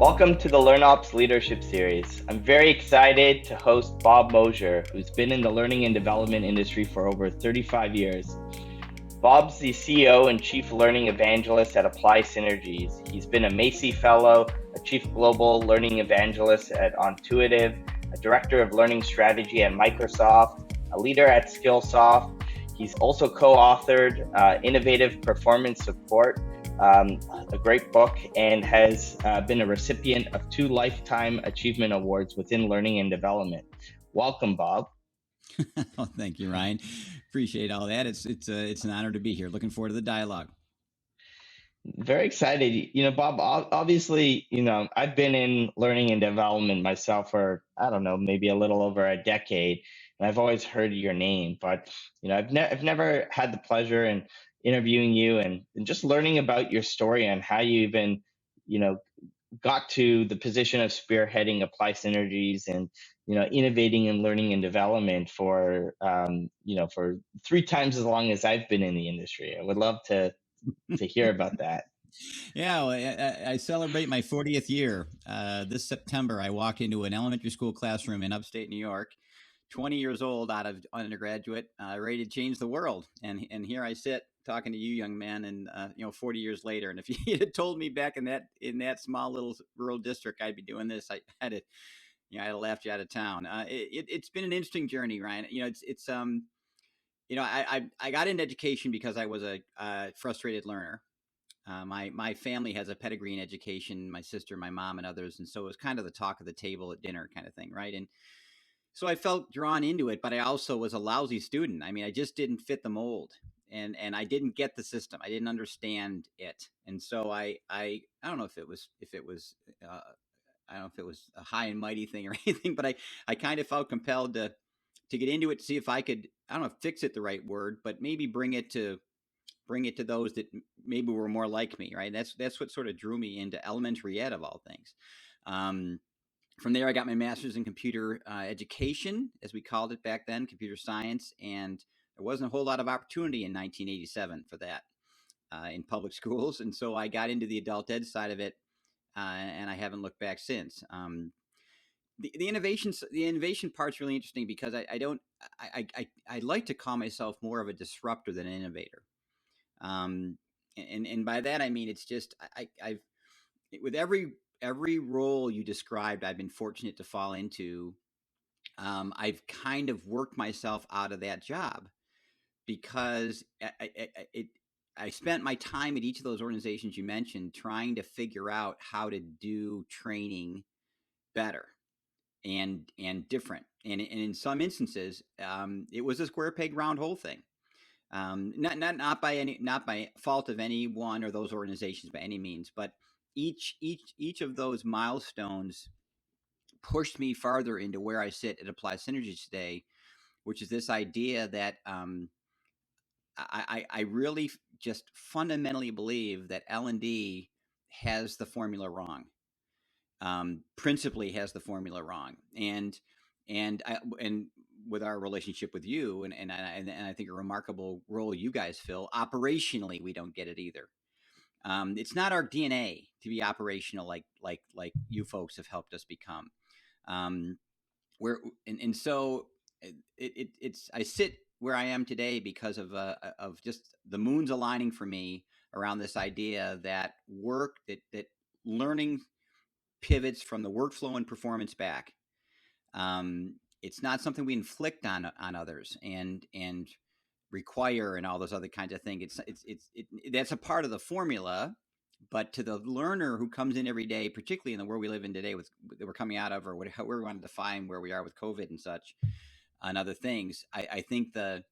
Welcome to the LearnOps Leadership Series. I'm very excited to host Bob Mosher, who's been in the learning and development industry for over 35 years. Bob's the CEO and Chief Learning Evangelist at APPLY Synergies. He's been a Macy Fellow, a Chief Global Learning Evangelist at Intuitive, a Director of Learning Strategy at Microsoft, a leader at Skillsoft. He's also co-authored Innovative Performance Support, a great book, and has been a recipient of 2 Lifetime Achievement Awards within learning and development. Welcome, Bob. Oh, thank you, Ryan. Appreciate all that. It's an honor to be here. Looking forward to the dialogue. Very excited. Bob, obviously, I've been in learning and development myself for, I don't know, maybe a little over a decade. And I've always heard your name, but, I've never had the pleasure in interviewing you and just learning about your story and how you even, got to the position of spearheading APPLY Synergies and, innovating in learning and development for, for 3 times as long as I've been in the industry. I would love to hear about that. Yeah, well, I celebrate my 40th year this September. I walked into an elementary school classroom in upstate New York, 20 years old, out of undergraduate, ready to change the world. And here I sit talking to you, young man, and 40 years later. And if you had told me back in that small little rural district I'd be doing this, I had to, I'd have laughed you out of town. It's been an interesting journey, Ryan. I got into education because I was a frustrated learner. My family has a pedigree in education, my sister, my mom, and others. And so it was kind of the talk of the table at dinner kind of thing, right? And so I felt drawn into it, but I also was a lousy student. I mean, I just didn't fit the mold, and I didn't get the system. I didn't understand it. And so I don't know if it was I don't know if it was a high and mighty thing or anything, but I kind of felt compelled to get into it, to see if I could, I don't know if fix it the right word, but maybe bring it to those that maybe were more like me, right? That's what sort of drew me into elementary ed, of all things. From there, I got my master's in computer education, as we called it back then, computer science, and there wasn't a whole lot of opportunity in 1987 for that in public schools, and so I got into the adult ed side of it, and I haven't looked back since. The innovation part's really interesting because I like to call myself more of a disruptor than an innovator. And by that I mean it's just I've with every role you described, I've been fortunate to fall into. I've kind of worked myself out of that job because I spent my time at each of those organizations you mentioned trying to figure out how to do training better and different. And in some instances, it was a square peg round hole thing. Not by fault of any one or those organizations by any means, but each of those milestones pushed me farther into where I sit at APPLY Synergies today, which is this idea that I really just fundamentally believe that L&D has the formula wrong. Principally has the formula wrong, and with our relationship with you, and I think a remarkable role you guys fill operationally, we don't get it either. It's not our DNA to be operational like you folks have helped us become. So it's I sit where I am today because of just the moons aligning for me around this idea that that learning pivots from the workflow and performance back. It's not something we inflict on others and require and all those other kinds of things. That's a part of the formula, but to the learner who comes in every day, particularly in the world we live in today, that we're coming out of, or however we want to define where we are with COVID and such, and other things, I think the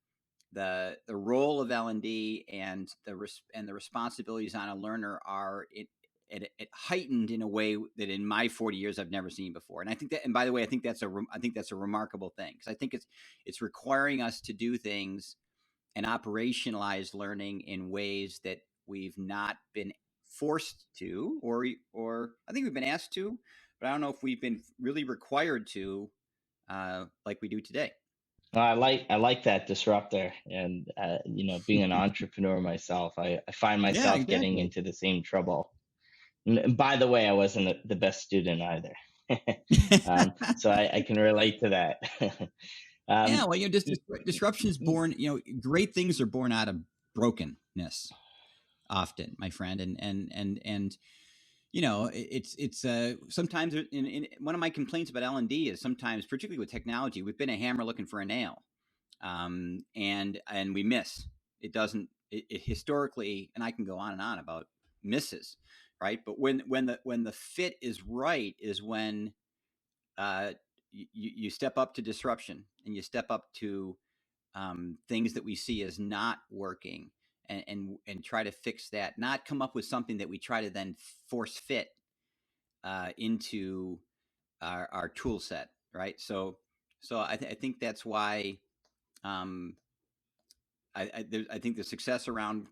role of L&D and the responsibilities on a learner are heightened in a way that in my 40 years I've never seen before. And I think that, and by the way, I think that's a remarkable thing, because I think it's requiring us to do things and operationalize learning in ways that we've not been forced to, or I think we've been asked to, but I don't know if we've been really required to, like we do today. Well, I like that disruptor, and being an entrepreneur myself, I find myself getting into the same trouble. And by the way, I wasn't the best student either. So I can relate to that. Yeah, um, well, just y- disruption is y- born. Great things are born out of brokenness, often, my friend, and it's sometimes in one of my complaints about L&D is sometimes, particularly with technology, we've been a hammer looking for a nail, and we miss. It doesn't it historically, and I can go on and on about misses, right? But when the fit is right is when you step up to disruption, and you step up to things that we see as not working, and try to fix that, not come up with something that we try to then force fit into our tool set, right? So I think that's why um, I think the success around,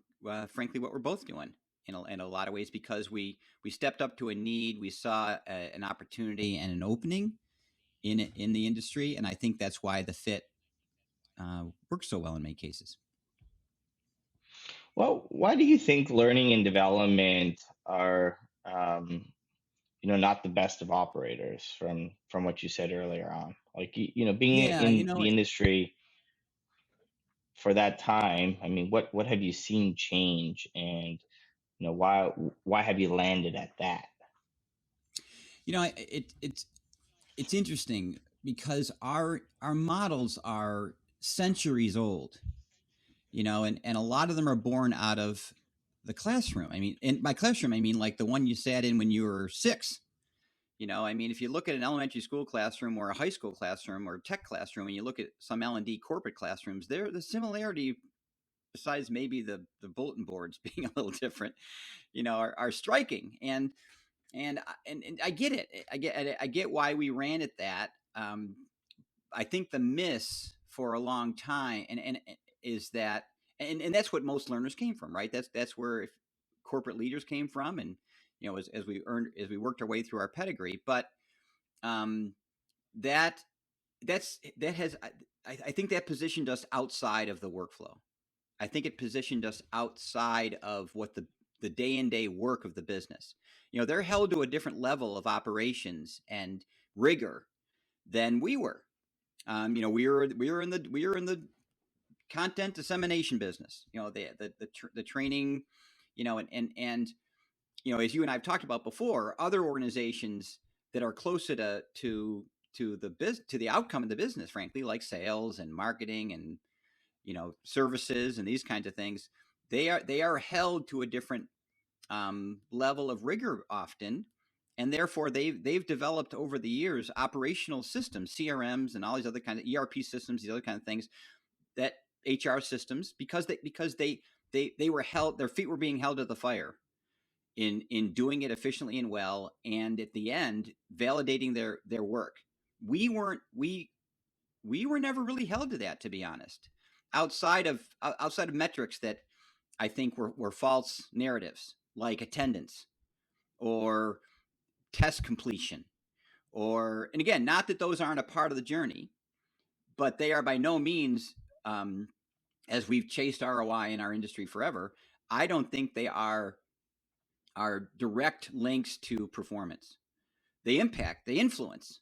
frankly, what we're both doing in a lot of ways, because we stepped up to a need, we saw an opportunity and an opening in the industry, and I think that's why the fit works so well in many cases. well, why do you think learning and development are, not the best of operators from what you said earlier on? Like, being Yeah, in the industry for that time, I mean, what have you seen change, and why have you landed at that? it's interesting because our models are centuries old, and a lot of them are born out of the classroom. I mean, and by classroom I mean like the one you sat in when you were 6. I mean, if you look at an elementary school classroom or a high school classroom or a tech classroom, and you look at some L&D corporate classrooms, there the similarity, besides maybe the bulletin boards being a little different, are striking. And I get it. I get why we ran at that. I think the miss for a long time, and is that, and that's what most learners came from, right? That's where corporate leaders came from, and as we worked our way through our pedigree. But um, that that has I think that positioned us outside of the workflow. I think it positioned us outside of what the day in day work of the business. They're held to a different level of operations and rigor than we were. We were in the content dissemination business. The training, and as you and I've talked about before, other organizations that are closer to the outcome of the business, frankly, like sales and marketing and services and these kinds of things, they are held to a different level of rigor often, and therefore they've developed over the years operational systems, CRMs, and all these other kinds of ERP systems, these other kind of things, that HR systems, because they were held, their feet were being held to the fire in doing it efficiently and well, and at the end validating their work. We were never really held to that, to be honest, outside of metrics that I think were false narratives, like attendance or test completion, and again, not that those aren't a part of the journey, but they are by no means, as we've chased ROI in our industry forever, I don't think they are direct links to performance. They impact, they influence,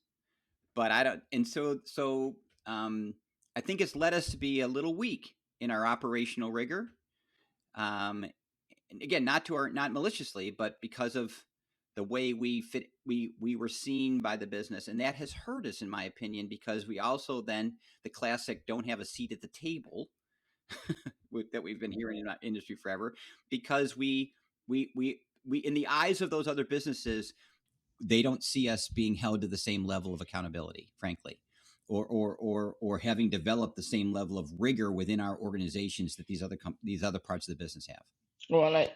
but I don't. And so I think it's led us to be a little weak in our operational rigor. And again, not maliciously, but because of the way we fit, we were seen by the business, and that has hurt us, in my opinion, because we also then, the classic don't have a seat at the table that we've been hearing in our industry forever, because we in the eyes of those other businesses, they don't see us being held to the same level of accountability, frankly, or having developed the same level of rigor within our organizations that these other parts of the business have. Well, and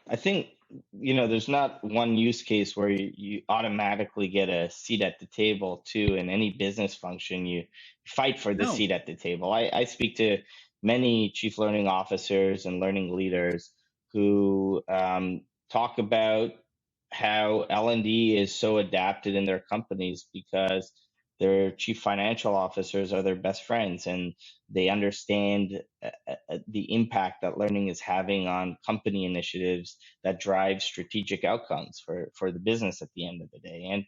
I think, there's not one use case where you automatically get a seat at the table too. In any business function, you fight for the No. seat at the table. I speak to many chief learning officers and learning leaders who talk about how L&D is so adapted in their companies because their chief financial officers are their best friends, and they understand the impact that learning is having on company initiatives that drive strategic outcomes for the business at the end of the day. And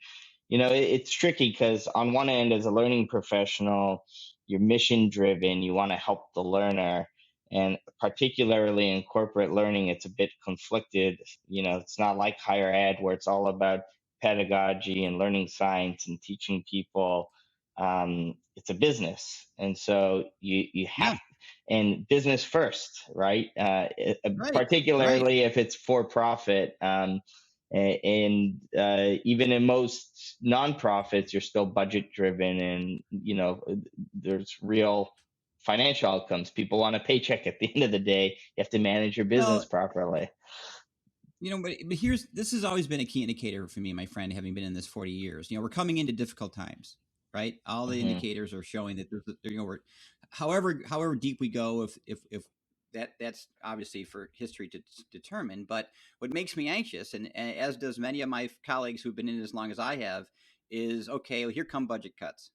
it's tricky because on one end, as a learning professional, you're mission driven, you want to help the learner, and particularly in corporate learning, it's a bit conflicted. It's not like higher ed where it's all about pedagogy and learning science and teaching people. It's a business, and so you have, Yeah. and business first, right? Right. Right. Particularly if it's for profit. And even in most nonprofits, you're still budget driven, and there's real financial outcomes. People want a paycheck at the end of the day. You have to manage your business Well, properly. but this has always been a key indicator for me, my friend, having been in this 40 years. We're coming into difficult times, right? All the Hmm. indicators are showing that we're, however deep we go, if that's obviously for history to determine. But what makes me anxious, and as does many of my colleagues who've been in it as long as I have, is okay. Well, here come budget cuts.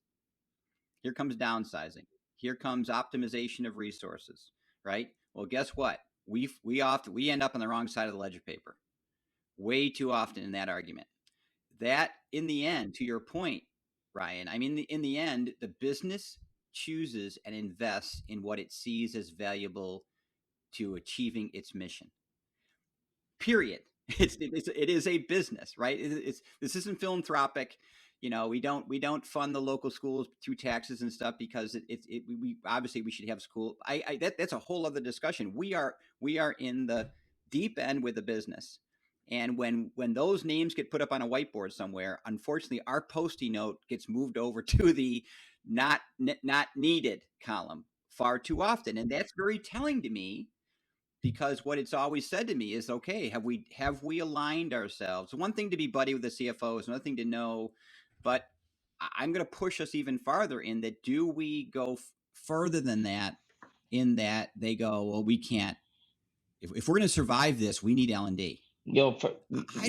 Here comes downsizing. Here comes optimization of resources. Right. Well, guess what? We end up on the wrong side of the ledger paper way too often in that argument. That, in the end, to your point, Ryan, I mean, in the end, the business chooses and invests in what it sees as valuable to achieving its mission. Period. It is a business, right? This isn't philanthropic. We don't fund the local schools through taxes and stuff because we obviously we should have school. That's a whole other discussion. We are in the deep end with the business, and when those names get put up on a whiteboard somewhere, unfortunately, our Post-it note gets moved over to the not needed column far too often, and that's very telling to me because what it's always said to me is, okay, have we aligned ourselves? One thing to be buddy with the CFO is another thing to know, but I'm going to push us even farther in that. Do we go further than that? In that they go, well, we can't. If we're going to survive this, we need L&D. I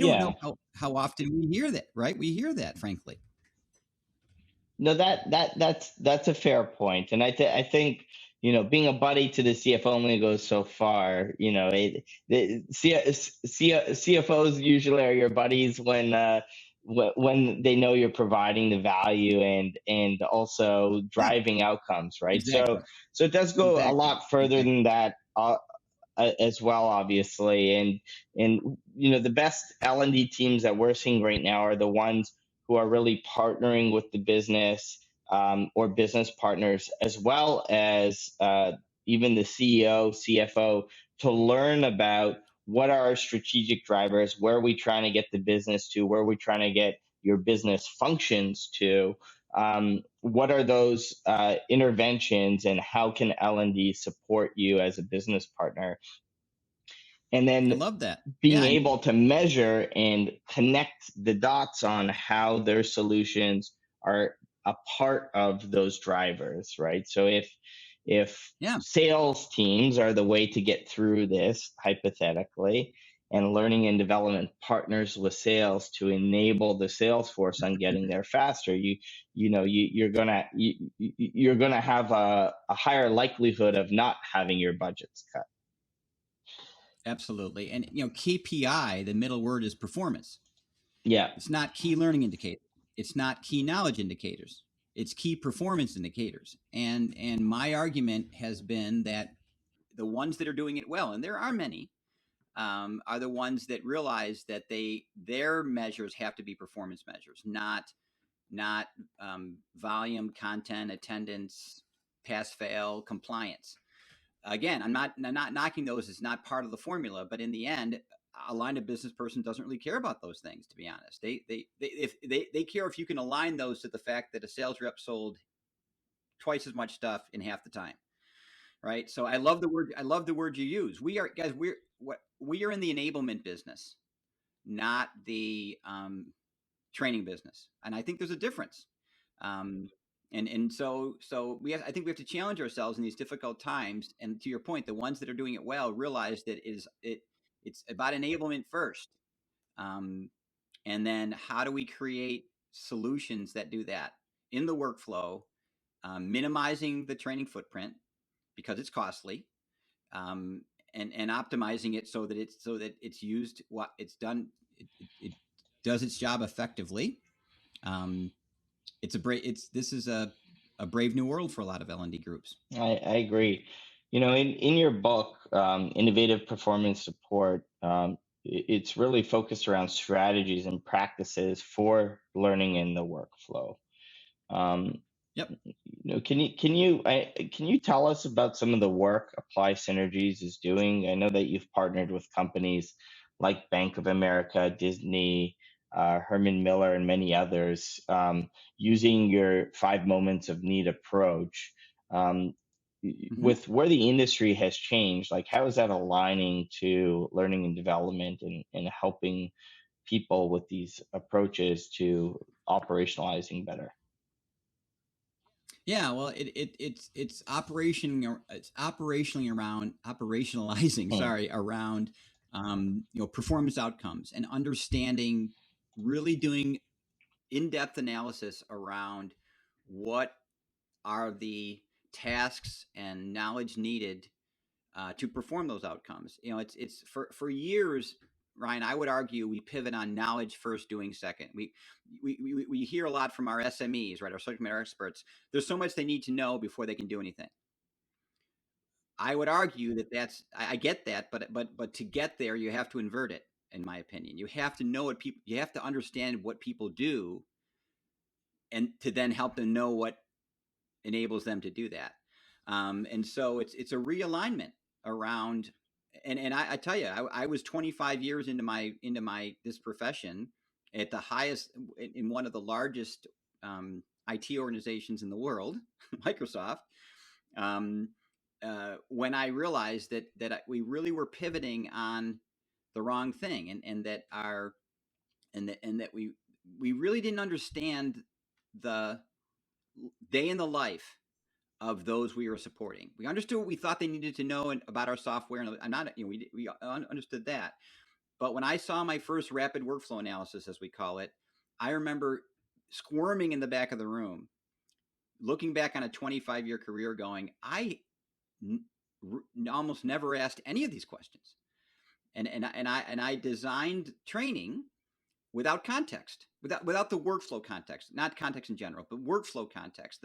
don't Yeah. know how often we hear that, right? We hear that, frankly. No, that's a fair point, and I think being a buddy to the CFO only goes so far. CFOs usually are your buddies when they know you're providing the value and also Yeah, driving outcomes, right? So exactly, so it does go a exactly, lot further exactly. than that. As well, obviously, and the best L&D teams that we're seeing right now are the ones who are really partnering with the business, or business partners, as well as even the CEO, CFO, to learn about what are our strategic drivers, where are we trying to get the business to, where are we trying to get your business functions to, what are those interventions, and how can L&D support you as a business partner, and I then love that. being Yeah, and able to measure and connect the dots on how their solutions are a part of those drivers, right? So if yeah, sales teams are the way to get through this, hypothetically, and learning and development partners with sales to enable the sales force on getting there faster, you're gonna have a higher likelihood of not having your budgets cut. absolutely. And KPI, the middle word is performance. Yeah. It's not key learning indicators. It's not key knowledge indicators. It's key performance indicators. And my argument has been that the ones that are doing it well, and there are many, are the ones that realize that their measures have to be performance measures, not volume, content, attendance, pass, fail, compliance. Again, I'm not knocking those as not part of the formula, but in the end, a line of business person doesn't really care about those things. To be honest, they care if you can align those to the fact that a sales rep sold twice as much stuff in half the time, right? So I love the word you use. We are guys. We are in the enablement business, not the training business, and I think there's a difference. Um, and so I think we have to challenge ourselves in these difficult times. And to your point, the ones that are doing it well realize that it's about enablement first, um, and then how do we create solutions that do that? in the workflow, minimizing the training footprint because it's costly, um, and optimizing it so that it's used what it's done. It does its job effectively. Um, this is a brave new world for a lot of L&D groups. I agree. In your book, Innovative Performance Support, it's really focused around strategies and practices for learning in the workflow. Um, Yep. can you tell us about some of the work Apply Synergies is doing? I know that you've partnered with companies like Bank of America, Disney, Herman Miller, and many others, using your 5 moments of need approach. Um, Mm-hmm. with where the industry has changed, like how is that aligning to learning and development and helping people with these approaches to operationalizing better? Yeah, well, it's operationally around operationalizing. Hmm. Sorry, around performance outcomes and understanding, really doing in-depth analysis around what are the tasks and knowledge needed to perform those outcomes. It's for years, Ryan. I would argue we pivot on knowledge first, doing second. We hear a lot from our SMEs, right? Our subject matter experts. There's so much they need to know before they can do anything. I would argue I get that, but to get there, you have to invert it. In my opinion, you have to know what people. You have to understand what people do, and to then help them know what enables them to do that. And so it's a realignment around. And I tell you, I was 25 years into my this profession at the highest in one of the largest IT organizations in the world, Microsoft. Um, when I realized that we really were pivoting on the wrong thing, and that our and that we really didn't understand the day in the life of those we were supporting. We understood what we thought they needed to know about our software, and I'm not, we understood that. But when I saw my first rapid workflow analysis, as we call it, I remember squirming in the back of the room, looking back on a 25-year career, going, almost never asked any of these questions, and I designed training without context, without the workflow context, not context in general, but workflow context,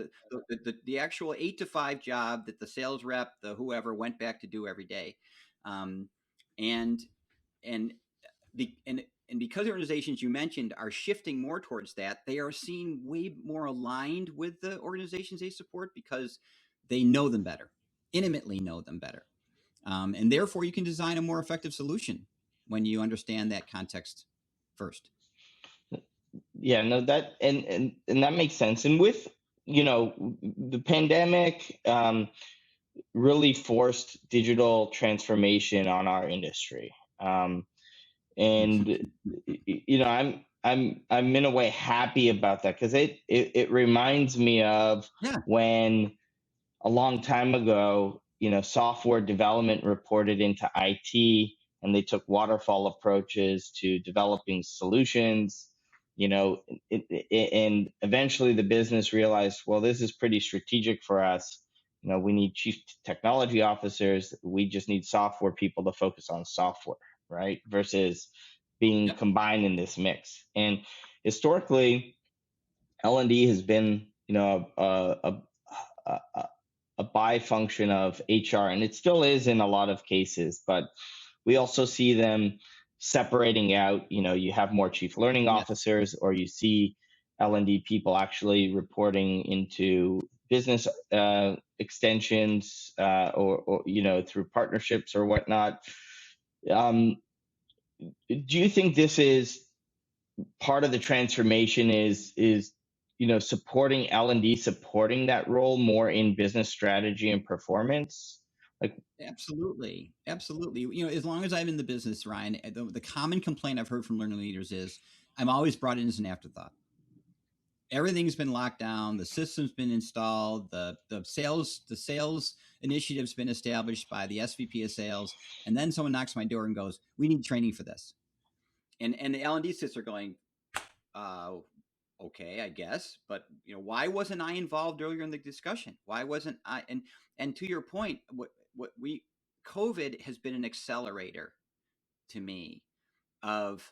the actual 8 to 5 job that the sales rep, the whoever, went back to do every day, um, and and and because the organizations you mentioned are shifting more towards that, they are seen way more aligned with the organizations they support because they know them better, intimately know them better, and therefore you can design a more effective solution when you understand that context first. Yeah, no, that and that makes sense. And with the pandemic, really forced digital transformation on our industry. And I'm in a way happy about that because it reminds me of Yeah. when a long time ago, software development reported into IT and they took waterfall approaches to developing solutions, and eventually the business realized, well, this is pretty strategic for us. We need chief technology officers. We just need software people to focus on software, right? Versus being Yep. combined in this mix. And historically, L&D has been, a, a by function of HR, and it still is in a lot of cases, but we also see them separating out. You have more chief learning Yes. officers, or you see L&D people actually reporting into business extensions, or through partnerships or whatnot. Um, do you think this is part of the transformation is supporting L&D, supporting that role more in business strategy and performance? Like, Absolutely. Absolutely. As long as I'm in the business, Ryan, the common complaint I've heard from learning leaders is I'm always brought in as an afterthought. Everything's been locked down. The system's been installed. The sales initiative's been established by the SVP of sales. And then someone knocks my door and goes, "We need training for this." And the L&D sits there going, okay, I guess, but why wasn't I involved earlier in the discussion? Why wasn't I? And to your point, what we COVID has been an accelerator to me of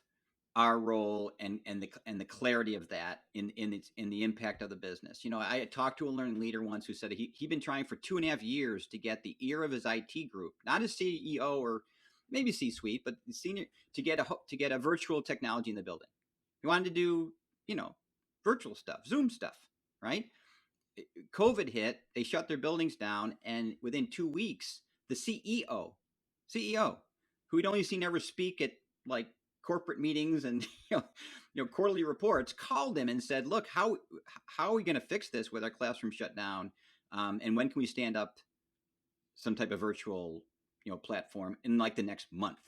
our role and the clarity of that in the impact of the business. I had talked to a learning leader once who said he'd been trying for 2.5 years to get the ear of his IT group, not his CEO or maybe C-suite, but the senior, to get a virtual technology in the building. He wanted to do virtual stuff, Zoom stuff, right? COVID hit, they shut their buildings down, and within 2 weeks, the CEO, who we'd only seen ever speak at like corporate meetings and quarterly reports, called him and said, "Look, how are we going to fix this with our classroom shut down? And when can we stand up some type of virtual platform in like the next month?"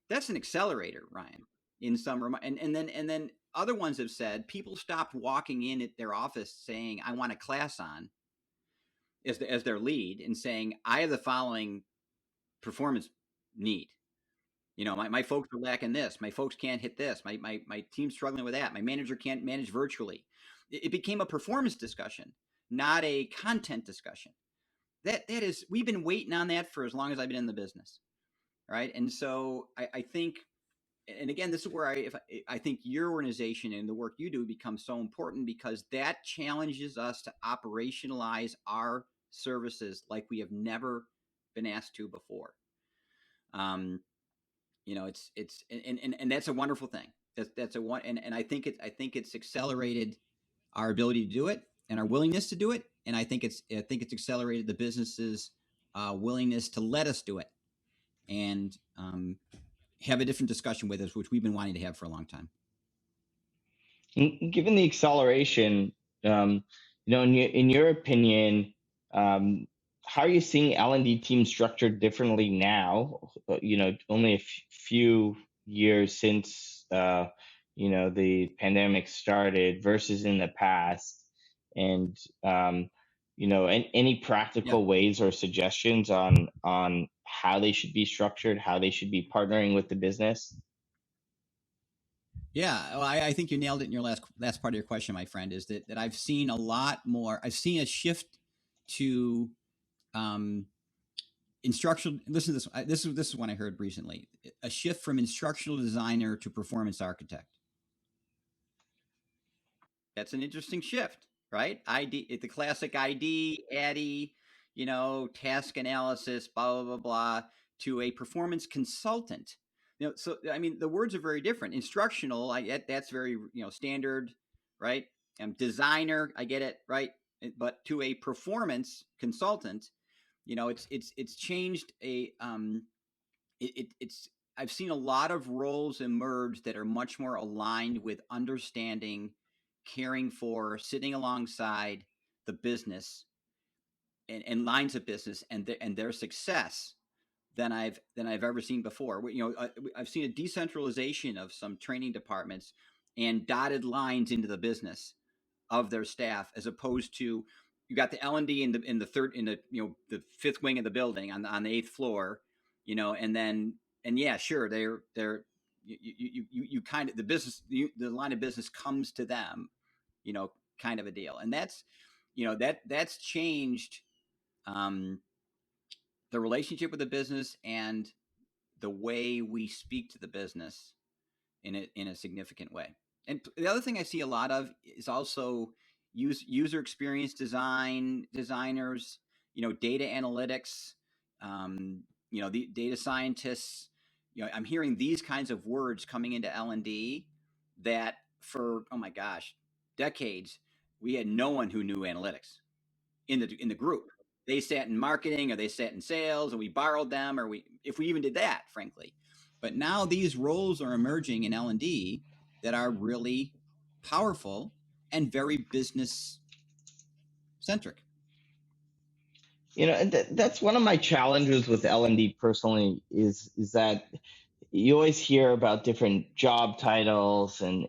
That's an accelerator, Ryan. In some and then other ones have said people stopped walking in at their office saying, "I want a class on," as their lead, and saying, "I have the following performance need. My folks are lacking this. My folks can't hit this. My team's struggling with that. My manager can't manage virtually." It became a performance discussion, not a content discussion. That is, we've been waiting on that for as long as I've been in the business, right? And so I think, and again, this is where I think your organization and the work you do becomes so important, because that challenges us to operationalize our services like we have never been asked to before. It's and that's a wonderful thing. That's a one, and I think it's accelerated our ability to do it and our willingness to do it, and I think it's accelerated the business's willingness to let us do it and have a different discussion with us, which we've been wanting to have for a long time. Given the acceleration, in your opinion, how are you seeing L&D teams structured differently now? Only a few years since the pandemic started versus in the past, and any practical ways or suggestions on how they should be structured, how they should be partnering with the business? Yeah, well, I think you nailed it in your last part of your question, my friend. Is that I've seen a lot more. I've seen a shift to instructional. Listen to this. This is one I heard recently. A shift from instructional designer to performance architect. That's an interesting shift, right? The classic ID, ADDIE, task analysis, blah blah blah blah, to a performance consultant. So I mean, the words are very different. Instructional, that's very standard, right? Designer, I get it, right? But to a performance consultant, it's changed it's I've seen a lot of roles emerge that are much more aligned with understanding, caring for, sitting alongside the business and lines of business and their success than I've ever seen before. I've seen a decentralization of some training departments and dotted lines into the business of their staff, as opposed to, you got the L&D in the third, in the the fifth wing of the building on the eighth floor, and yeah, sure, they're you kind of, the business, the line of business comes to them, kind of a deal. And that's changed the relationship with the business and the way we speak to the business in a significant way. And the other thing I see a lot of is also user experience designers, data analytics, the data scientists. I'm hearing these kinds of words coming into L&D that for, oh my gosh, decades we had no one who knew analytics in the group. They sat in marketing or they sat in sales, and we borrowed them, or if we even did that, frankly. But now these roles are emerging in L&D that are really powerful and very business centric. That's one of my challenges with L&D personally, is that you always hear about different job titles and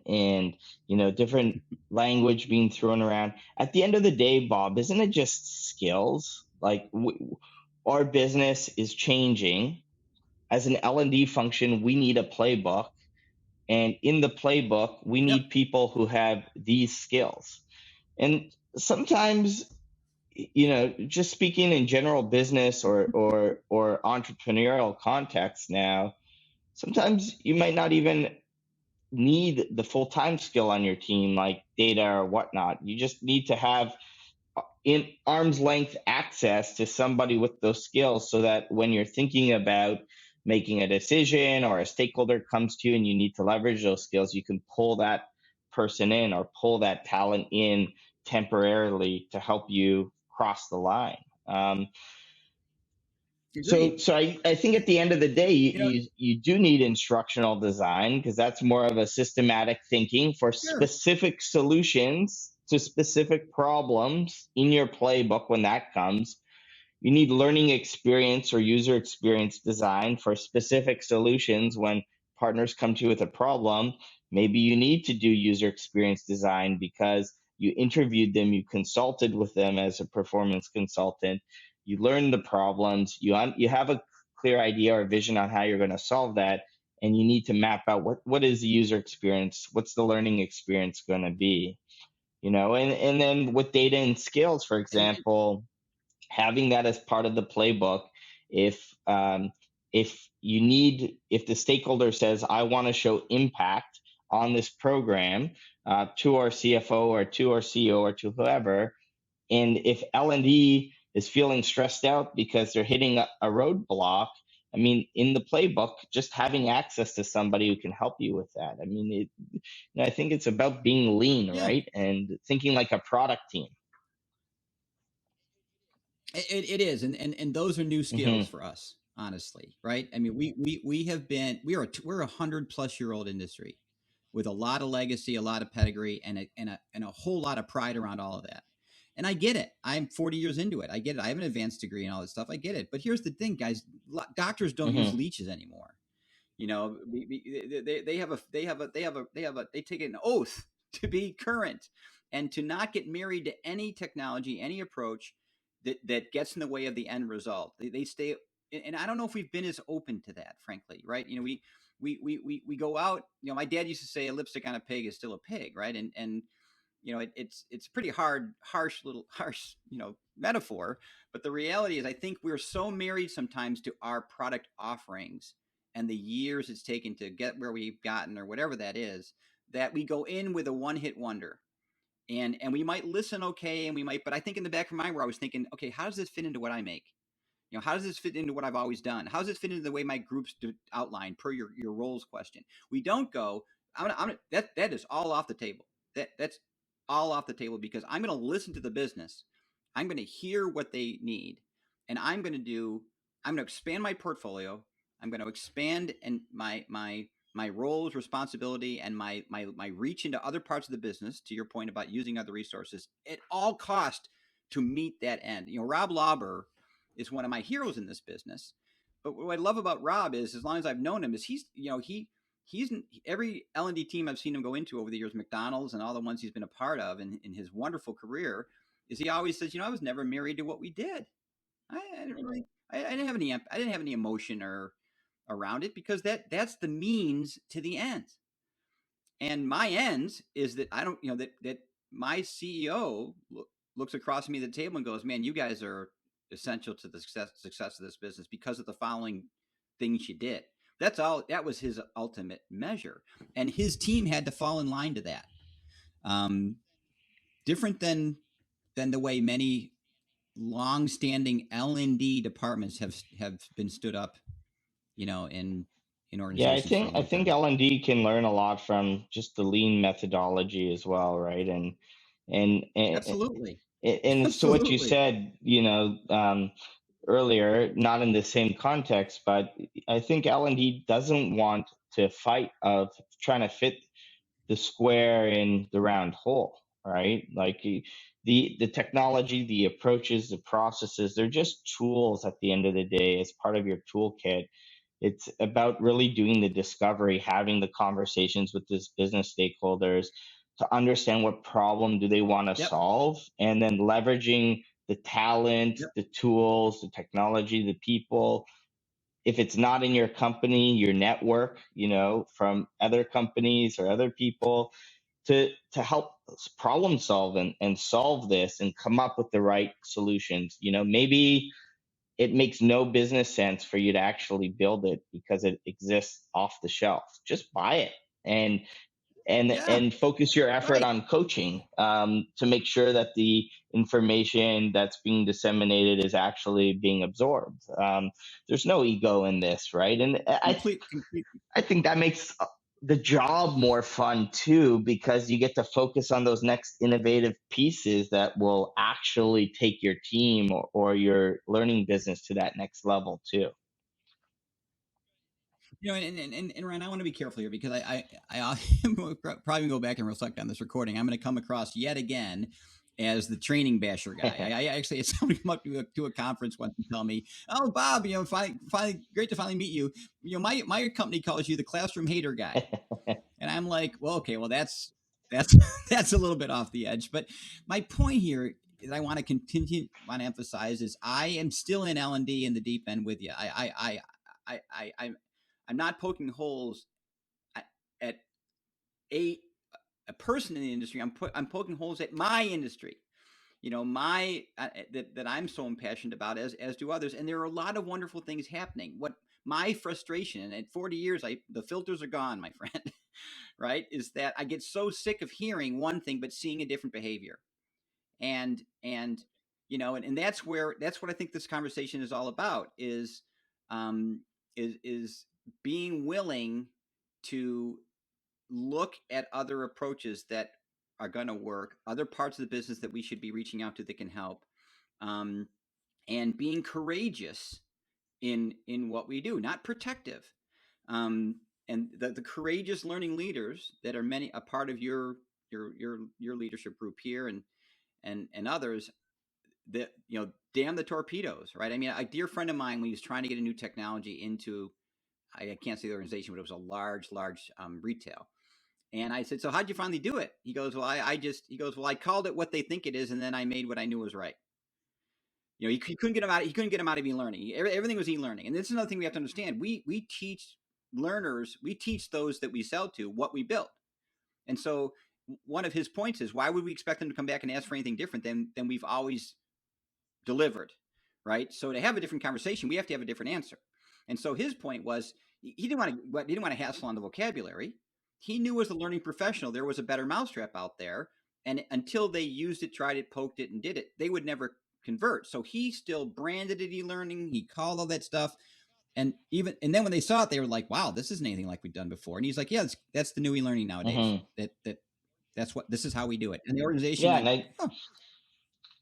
different language being thrown around. At the end of the day, Bob, isn't it just skills? Like, our business is changing. As an L&D function, we need a playbook. And in the playbook, we Yep. need people who have these skills. And sometimes, just speaking in general business or entrepreneurial context now, sometimes you might not even need the full-time skill on your team like data or whatnot. You just need to have in arm's length access to somebody with those skills, so that when you're thinking about making a decision or a stakeholder comes to you and you need to leverage those skills, you can pull that person in or pull that talent in temporarily to help you cross the line. So, Agreed. I think at the end of the day, You know, you do need instructional design, because that's more of a systematic thinking for sure. specific solutions to specific problems in your playbook when that comes. You need learning experience or user experience design for specific solutions when partners come to you with a problem. Maybe you need to do user experience design because you interviewed them, you consulted with them as a performance consultant, you learned the problems, you have a clear idea or vision on how you're going to solve that, and you need to map out what is the user experience, what's the learning experience going to be, and then with data and skills, for And example, having that as part of the playbook. If um, if you need if the stakeholder says, I want to show impact on this program, to our CFO or to our CEO or to whoever, and if L&D is feeling stressed out because they're hitting a roadblock, I mean, in the playbook, just having access to somebody who can help you with that. I mean, I think it's about being lean, yeah, right, and thinking like a product team. it is, and those are new skills Hmm. for us, honestly, right? I mean, we have been we're 100+ year old industry with a lot of legacy, a lot of pedigree, and a whole lot of pride around all of that. And I get it. I'm 40 years into it. I get it. I have an advanced degree and all this stuff. I get it. But here's the thing, guys: doctors don't use Hmm. leeches anymore. They take an oath to be current and to not get married to any technology, any approach that gets in the way of the end result. They stay, and I don't know if we've been as open to that, frankly, right? We go out. My dad used to say a lipstick on a pig is still a pig, right? And it's a pretty harsh metaphor, but the reality is I think we're so married sometimes to our product offerings and the years it's taken to get where we've gotten or whatever that is, that we go in with a one-hit wonder. And we might listen okay, and we might, but I think in the back of my mind we're always thinking, okay, how does this fit into what I make? How does this fit into what I've always done? How does it fit into the way my groups outline per your roles question? We don't go. That is all off the table. That's all off the table because I'm going to listen to the business. I'm going to hear what they need, and I'm going to expand my portfolio. I'm going to expand and my roles, responsibility, and my reach into other parts of the business. To your point about using other resources at all cost to meet that end. Rob Lauber is one of my heroes in this business. But what I love about Rob is, as long as I've known him, is he's every L&D team I've seen him go into over the years, McDonald's and all the ones he's been a part of in his wonderful career, is he always says, I was never married to what we did. I didn't really, I didn't have any emotion or around it because that's the means to the end. And my ends is that I don't, that my CEO looks across me at the table and goes, "Man, you guys are essential to the success of this business because of the following things you did." That's all. That was his ultimate measure, and his team had to fall in line to that. Um, Different than the way many long-standing L&D departments have been stood up, in Yeah, I organizations for a think I long think time. L&D can learn a lot from just the lean methodology as well, right? And and, Absolutely, and to what you absolutely. said, earlier, not in the same context, but I think L&D doesn't want to fight of trying to fit the square in the round hole, right? Like the technology, the approaches, the processes, they're just tools at the end of the day as part of your toolkit. It's about really doing the discovery, having the conversations with these business stakeholders to understand what problem do they want to Yep. solve, and then leveraging the talent, Yep. the tools, the technology, the people, if it's not in your company, your network, from other companies or other people to help problem solve and solve this and come up with the right solutions. Maybe it makes no business sense for you to actually build it because it exists off the shelf. Just buy it and and Yeah, and focus your effort right. on coaching, to make sure that the information that's being disseminated is actually being absorbed. There's no ego in this, right? And Complete. I think that makes the job more fun too, because you get to focus on those next innovative pieces that will actually take your team or your learning business to that next level too. And Ryan, I want to be careful here because I will probably go back and reflect on this recording. I'm going to come across yet again as the training basher guy. I actually had somebody come up to a conference once and tell me, "Oh, Bob, finally, great to finally meet you. My company calls you the classroom hater guy." And I'm like, well, okay, well that's that's a little bit off the edge. But my point here that I want to emphasize is I am still in L&D in the deep end with you. I'm not poking holes at a a person in the industry. I'm poking holes at my industry. My that I'm so impassioned about, as do others. And there are a lot of wonderful things happening. What my frustration, and at 40 years, the filters are gone, my friend. Right? Is that I get so sick of hearing one thing but seeing a different behavior. And and that's what I think this conversation is all about um is being willing to look at other approaches that are going to work, other parts of the business that we should be reaching out to that can help, um, and being courageous in what we do, not protective. Um, and the courageous learning leaders that are many a part of your leadership group here and others that damn the torpedoes, right? I mean, a dear friend of mine, when he was trying to get a new technology into, I can't say the organization, but it was a large retail. And I said, so how'd you finally do it? He goes, well, he goes, well, I called it what they think it is, and then I made what I knew was right. He couldn't get him out. He couldn't get him out of e-learning. Everything was e-learning, and this is another thing we have to understand. We teach learners, we teach those that we sell to what we built, and so one of his points is, why would we expect them to come back and ask for anything different than we've always delivered, right? So to have a different conversation, we have to have a different answer. And so his point was, he didn't want to hassle on the vocabulary. He knew as a learning professional there was a better mousetrap out there, and until they used it, tried it, poked it, and did it, they would never convert. So he still branded it e-learning. He called all that stuff, and then when they saw it, they were like, "Wow, this isn't anything like we've done before." And he's like, "Yeah, that's the new e-learning nowadays. Hmm. That's what this is how we do it." And the organization Yeah, went, and "Oh,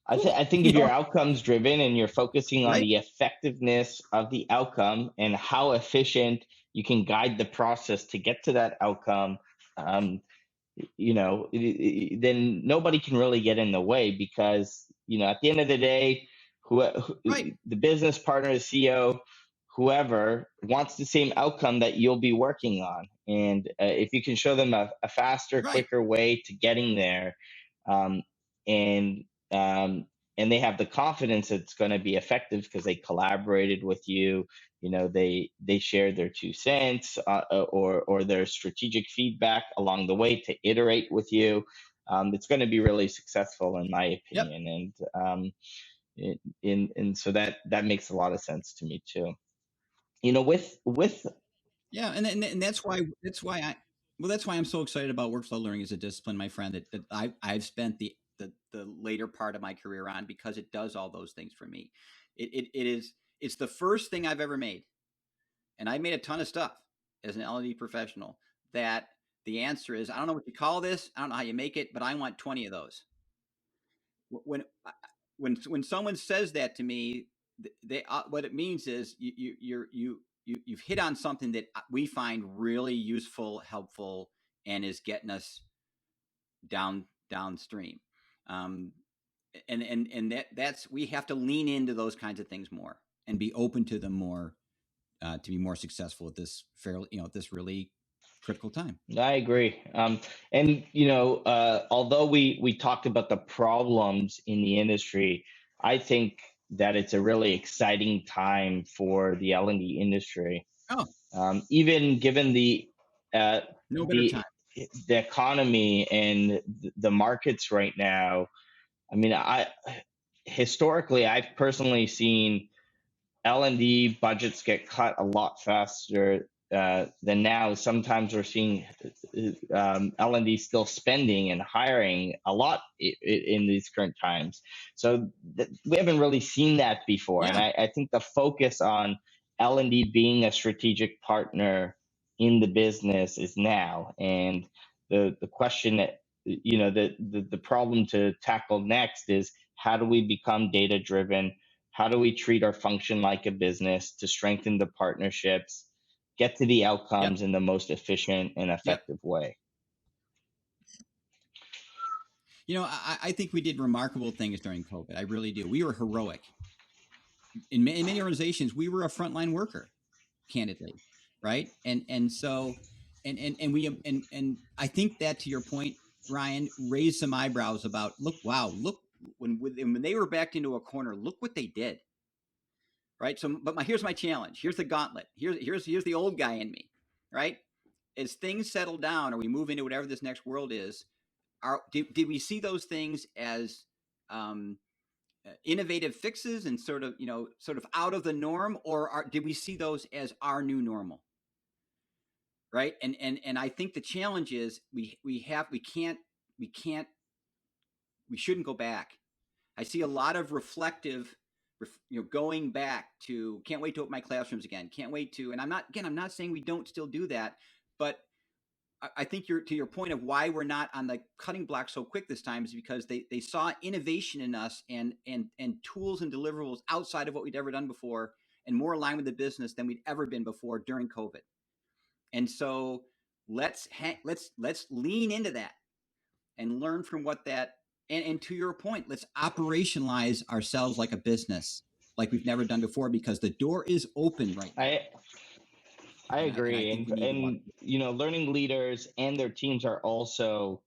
I cool," think if you're outcomes driven and you're focusing on right? the effectiveness of the outcome and how efficient you can guide the process to get to that outcome, um, then nobody can really get in the way, because at the end of the day, Right. the business partner, the CEO, whoever wants the same outcome that you'll be working on, and if you can show them a faster, Right. quicker way to getting there, um, and um, and they have the confidence it's going to be effective because they collaborated with you, they shared their 2 cents, or their strategic feedback along the way to iterate with you. It's going to be really successful in my Yep. opinion, and so that makes a lot of sense to me too. With Yeah, and that's why that's why I'm so excited about workflow learning as a discipline, my friend. That I've spent the later part of my career on, because it does all those things for me. It's the first thing I've ever made, and I made a ton of stuff as an L&D professional. That the answer is, I don't know what you call this, I don't know how you make it, but I want 20 of those. When when someone says that to me, they what it means is you've hit on something that we find really useful, helpful, and is getting us downstream. Um, and that's we have to lean into those kinds of things more and be open to them more, to be more successful at this fairly this really critical time. I agree. And although we talked about the problems in the industry, I think that it's a really exciting time for the L&D industry. Oh, Even given no better the time. the economy and the markets right now. I mean, historically I've personally seen L&D budgets get cut a lot faster than now. Sometimes we're seeing L&D still spending and hiring a lot in these current times. So we haven't really seen that before. And Yeah. I think the focus on L&D being a strategic partner in the business is now. And the question that, the problem to tackle next is, how do we become data driven? How do we treat our function like a business to strengthen the partnerships, get to the Yep. outcomes in the most efficient and Yep. effective way? I think we did remarkable things during COVID. I really do. We were heroic. In many organizations, we were a frontline worker, candidly, right? And so, and I think that, to your point, Ryan, raised some eyebrows about, look, when they were backed into a corner, look what they did, right? So, but here's my challenge. Here's the gauntlet. Here's the old guy in me, right? As things settle down or we move into whatever this next world is, did we see those things as innovative fixes and sort of out of the norm, or did we see those as our new normal? Right. And I think the challenge is we shouldn't go back. I see a lot of reflective, going back to, can't wait to open my classrooms again. Can't wait to, and I'm not saying we don't still do that, but I think to your point of why we're not on the cutting block so quick this time is because they saw innovation in us and tools and deliverables outside of what we'd ever done before, and more aligned with the business than we'd ever been before during COVID. And so let's lean into that and learn from what that, and to your point, let's operationalize ourselves like a business, like we've never done before, because the door is open right now. I And I agree. think we need to walk. Learning leaders and their teams are also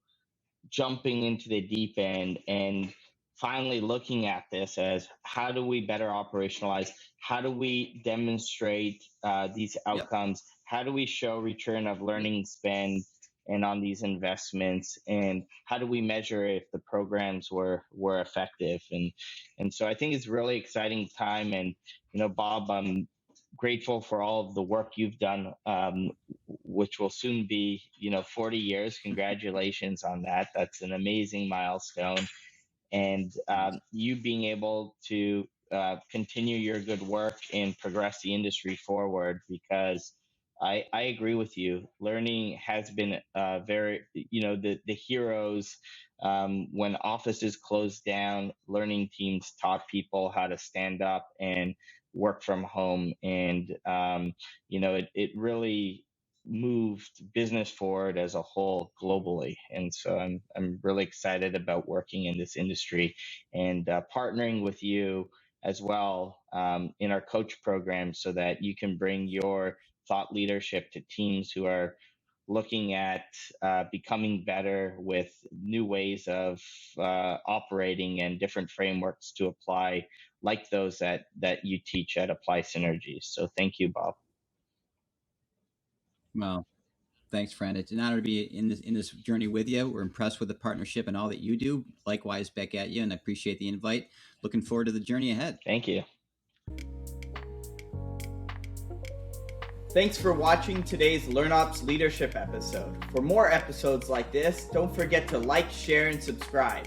jumping into the deep end and finally looking at this as, how do we better operationalize? How do we demonstrate these outcomes? Yep. How do we show return of learning spend and on these investments? And how do we measure if the programs were effective? And so I think it's a really exciting time. And, Bob, I'm grateful for all of the work you've done, which will soon be, 40 years. Congratulations on that. That's an amazing milestone. And you being able to continue your good work and progress the industry forward, because I agree with you. Learning has been very, the heroes. When offices closed down, learning teams taught people how to stand up and work from home. And, it really moved business forward as a whole globally. And so I'm really excited about working in this industry and partnering with you as well in our coach program, so that you can bring your thought leadership to teams who are looking at becoming better with new ways of operating and different frameworks to apply, like those that you teach at APPLY Synergies. So thank you, Bob. Well, thanks, friend. It's an honor to be in this journey with you. We're impressed with the partnership and all that you do. Likewise, back at you, and I appreciate the invite. Looking forward to the journey ahead. Thank you. Thanks for watching today's LearnOps Leadership episode. For more episodes like this, don't forget to like, share, and subscribe.